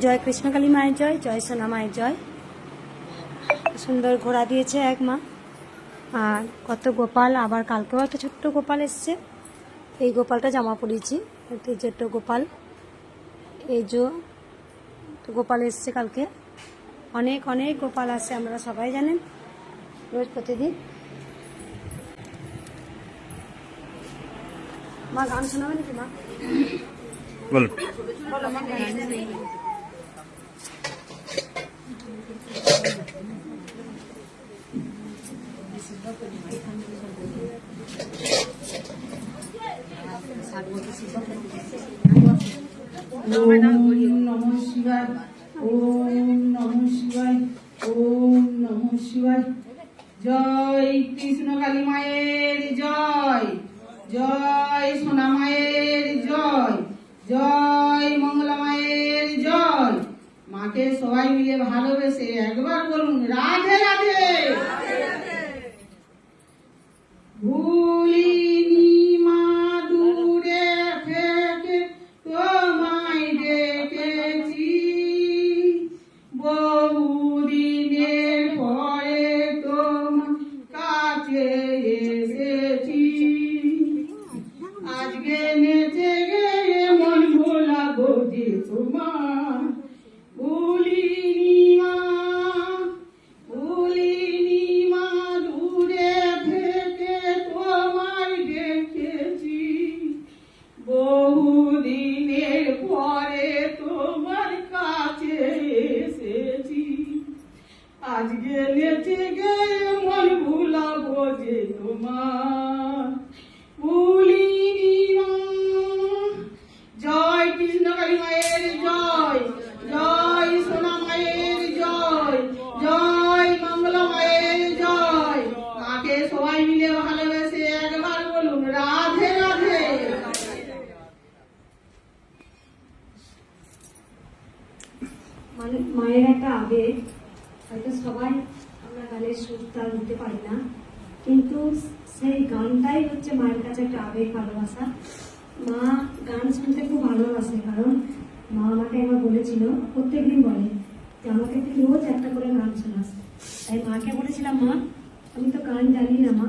জয় কৃষ্ণকালী মায়ের জয়, জয় সোনা মায়ের জয়। সুন্দর ঘোড়া দিয়েছে এক মা, আর কত গোপাল। আবার কালকেও একটা ছোট্ট গোপাল এসছে। এই গোপালটা জামা পরিয়েছি, একটি ছোট্ট গোপাল। এই যে গোপাল এসছে কালকে। অনেক অনেক গোপাল আসে, আমরা সবাই জানেন, রোজ প্রতিদিন। মা গান শোনাবে নাকি? মা বলো। বলো মা। ওম নমঃ শিবায়, ওম নমঃ শিবায়, ওম নমঃ শিবায়। জয় কৃষ্ণ কালী মায়ের জয়, জয় সোনা মায়ের জয়, জয় মঙ্গলা মায়ের জয়। মাকে সবাই মিলে ভালোবেসে একবার বলুন রাধে রাধে। ভুলিনি মা দূরে থেকে তোমায় ডেকেছি, বহুদিনের পরে তোমার কাছে এসেছি। আজকে নেচে গিয়ে মন ভোলাবো যে তোমার। ভুলিনি মা, ভুলিনি মা দূরে থেকে তোমায় দেখেছি, বহুদিনের পরে তোমার কাছে এসেছি। আজকে নেচে গিয়ে মন ভুলাবো যে তোমার। ভুলিনি মা। জয় কৃষ্ণ কালী মায়ের জয়, জয় সোনা মায়ের জয়, জয় মঙ্গলা মায়ের জয়। মাকে সবাই মিলে ভালোবেসে একবার বলুন রাধে রাধে। মানে মায়ের একটা আবেগ, হয়তো সবাই আমরা গানের সুর তাল দিতে পারি না, কিন্তু সেই গানটাই হচ্ছে মায়ের কাছে একটা আবেগ, ভালোবাসা। মা গান শুনতে খুব ভালোবাসে, কারণ মা আমাকে একবার বলেছিল, প্রত্যেকদিন বলে যে আমাকে তুই রোজ একটা করে গান শোনাস। তাই মাকে বলেছিলাম, মা আমি তো গান জানি না, মা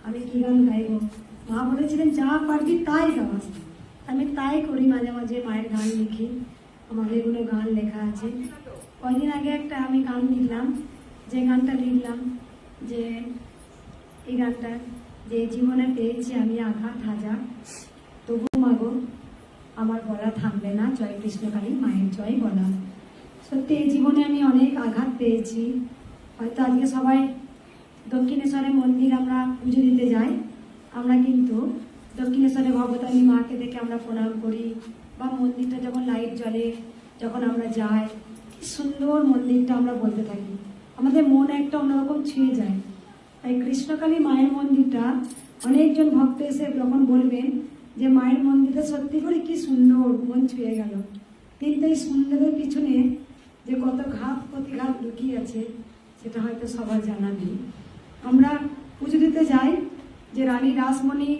আমি কি গান গাইব? মা বলেছিলেন যা পারবি তাই গাওয়াস। আমি তাই করি, মাঝে মাঝে মায়ের গান লিখি, আমার এগুলো গান লেখা আছে। কয়দিন আগে একটা আমি গান লিখলাম, যে গানটা লিখলাম যে এই গানটা, যে জীবনে পেয়েছি আমি আঘাত হাজার, তবু মাগো আমার গলা থামবে না, জয় কৃষ্ণকালী মায়ের জয় বলা। সত্যি এই জীবনে আমি অনেক আঘাত পেয়েছি। হয়তো আজকে সবাই দক্ষিণেশ্বরে মন্দির আমরা পুজো দিতে যাই, আমরা কিন্তু দক্ষিণেশ্বরে ভগবতী মাকে দেখে আমরা প্রণাম করি, বা মন্দিরটা যখন লাইট জ্বলে যখন আমরা যাই, কি সুন্দর মন্দিরটা আমরা বলতে থাকি, আমাদের মন একটা অন্যরকম ছুঁয়ে যায়। তাই কৃষ্ণকালী মায়ের মন্দিরটা অনেকজন ভক্ত এসে যখন বলবেন যে মায়ের মন্দিরটা সত্যি করে কি সুন্দর, মন ছুঁয়ে গেল। কিন্তু এই সুন্দরের পিছনে যে কত ঘাত প্রতিঘাত লুকিয়ে আছে সেটা হয়তো সবার জানা নেই। আমরা পুজো দিতে যাই যে রানী রাসমণি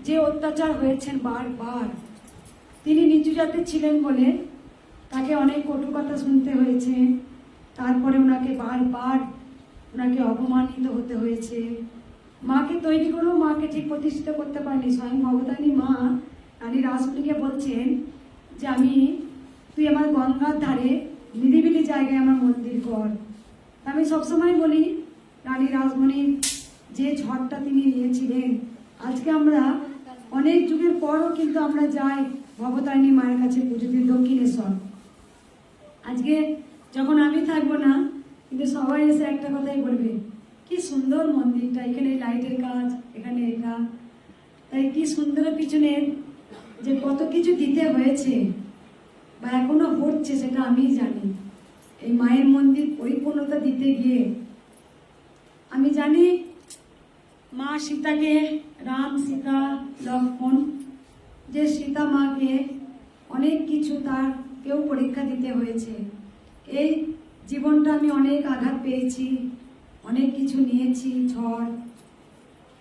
যে অত্যাচার হয়েছেন বারবার, তিনি নিচু জাতের ছিলেন বলে তাকে অনেক কটু কথা শুনতে হয়েছে, তারপরে ওনাকে বারবার ওনাকে অপমানিত হতে হয়েছে। মাকে তৈরি করেও মাকে ঠিক প্রতিষ্ঠিত করতে পারেনি। স্বয়ং ভগবতী মা রানী রাসমণিকে বলছেন যে তুই আমার গঙ্গার ধারে নিরিবিলি জায়গায় আমার মন্দির কর। আমি সবসময় বলি রানী রাসমণির যে ঝড়টা তিনি নিয়েছিলেন, আজকে আমরা অনেক যুগের পরও কিন্তু আমরা যাই ভবতারিণী মায়ের কাছে পুজো দিই দক্ষিণেশ্বর। আজকে যখন আমি থাকবো না, কিন্তু সবাই এসে একটা কথাই বলবে, কি সুন্দর মন্দিরটা, এখানে লাইটের কাজ, এখানে এটা। তাই কি সুন্দরের পিছনে যে কত কিছু দিতে হয়েছে বা এখনো হচ্ছে সেটা আমি জানি। এই মায়ের মন্দির পরিপূর্ণতা দিতে গিয়ে আমি জানি মা সীতাকে, রাম সীতা লক্ষ্মণ, যে সীতা মাকে অনেক কিছু তারকেও পরীক্ষা দিতে হয়েছে। এই জীবনটা আমি অনেক আঘাত পেয়েছি, অনেক কিছু নিয়েছি ঝড়।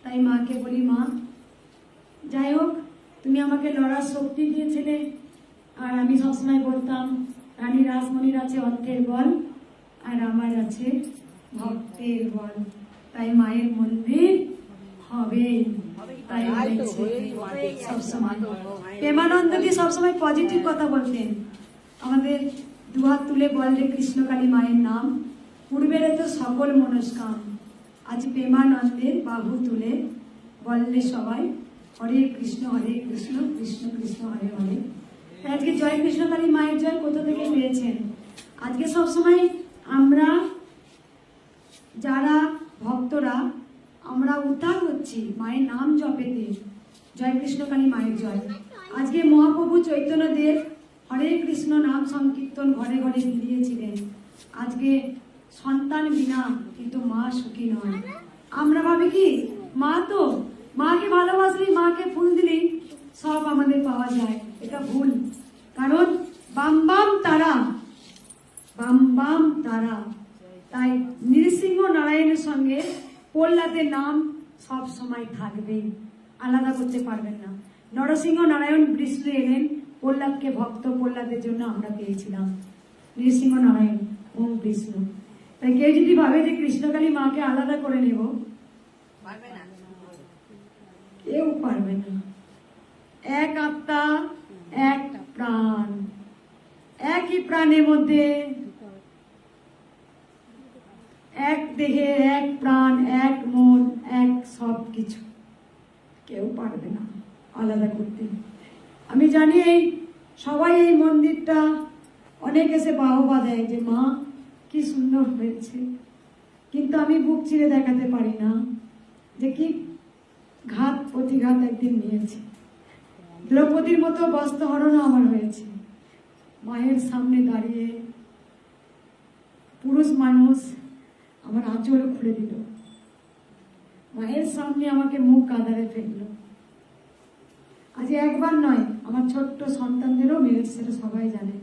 তাই মাকে বলি, মা যাই হোক তুমি আমাকে লড়ার শক্তি দিয়েছিলে। আর আমি সবসময় বলতাম রানী রানী রাসমণির আছে অর্থের বল, আর আমার আছে ভক্তের বল। তাই মায়ের মন্দির হবে, তাই বলেছে সবসময়। প্রেমানন্দজি সবসময় পজিটিভ কথা বলতেন। আমাদের দুহাত তুলে বললে কৃষ্ণকালী মায়ের নাম, পূর্বের তো সকল মনস্কাম। আজ প্রেমানন্দের বাহু তুলে বললে সবাই হরে কৃষ্ণ কৃষ্ণ কৃষ্ণ হরে হরে। আজকে জয় কৃষ্ণকালী মায়ের জয় কোথা থেকে পেয়েছেন? আজকে সবসময় আমরা যারা ভক্তরা আমরা উদ্ধার হচ্ছি মায়ের নাম জপেতে। জয় কৃষ্ণকালী মায়ের জয়। আজকে মহাপ্রভু চৈতন্যদেব হরে কৃষ্ণ নাম সংকীর্তন ঘরে ঘরে দিয়েছিলেন। আজকে সন্তান বিনা কিন্তু মা সুখী নয়। আমরা ভাবি কি মা তো, মাকে ভালোবাসলি, মাকে ফুল দিলি সব আমাদের পাওয়া যায়। এটা ভুল। কারণ বাম বাম তারা, বাম বাম তারা। তাই নৃসিংহ নারায়ণের সঙ্গে প্রহ্লাদের নাম সব সময় থাকবে, আলাদা করতে পারবেন না। নরসিংহ নারায়ণ বিষ্ণু এলেন, প্রহ্লাদকে ভক্ত প্রহ্লাদের জন্য আমরা পেয়েছিলাম। নৃসিংহ নারায়ণ ওম বিষ্ণু। তাই কেউ যদি ভাবে যে কৃষ্ণকালী মাকে আলাদা করে নেব, কেউ পারবে না। এক আত্মা, এক প্রাণ, একই প্রাণের মধ্যে এক দেহে এক প্রাণ, এক মন, এক সব কিছু। কেউ পারবে না আলাদা করতে। আমি জানি এই সবাই এই মন্দিরটা অনেক এসে বাহবা দেয় যে মা কি সুন্দর হয়েছে, কিন্তু আমি বুক চিরে দেখাতে পারি না যে কি ঘাত প্রতিঘাত একদিন নিয়েছে। দ্রৌপদীর মতো বস্ত্রহরণও আমার হয়েছে। মায়ের সামনে দাঁড়িয়ে পুরুষ মানুষ আমার আঁচল খুলে দিল, মায়ের সামনে আমাকে মুখ কাঁদারে ফেললো। আজ একবার নয়, আমার ছোট্ট সন্তানদেরও মেরেছে, সেটা সবাই জানে।